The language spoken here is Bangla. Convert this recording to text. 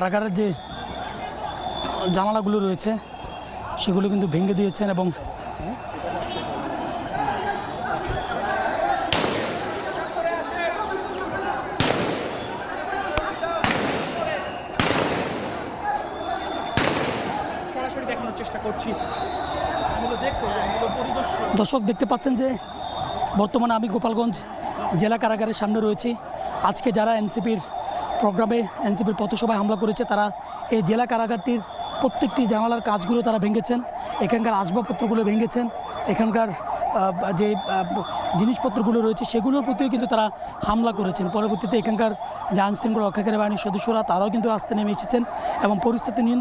কারাগারের যে জানালাগুলো রয়েছে সেগুলো কিন্তু ভেঙে দিয়েছেন এবং সরাসরি দেখানোর চেষ্টা করছি। দর্শক দেখতে পাচ্ছেন যে বর্তমানে আমি গোপালগঞ্জ জেলা কারাগারের সামনে রয়েছি। আজকে যারা এনসিপির প্রোগ্রামে এনসিপির পথসভায় হামলা করেছে তারা এই জেলা কারাগারটির প্রত্যেকটি জানালার কাজগুলো তারা ভেঙেছেন, এখানকার আসবাবপত্রগুলো ভেঙেছেন, এখানকার যে জিনিসপত্রগুলো রয়েছে সেগুলোর প্রতিও কিন্তু তারা হামলা করেছেন। পরবর্তীতে এখানকার যে আইনশৃঙ্খলা রক্ষাকারী বাহিনীর সদস্যরা তারাও কিন্তু রাস্তায় নেমে এসেছেন এবং পরিস্থিতি নিয়ন্ত্রণ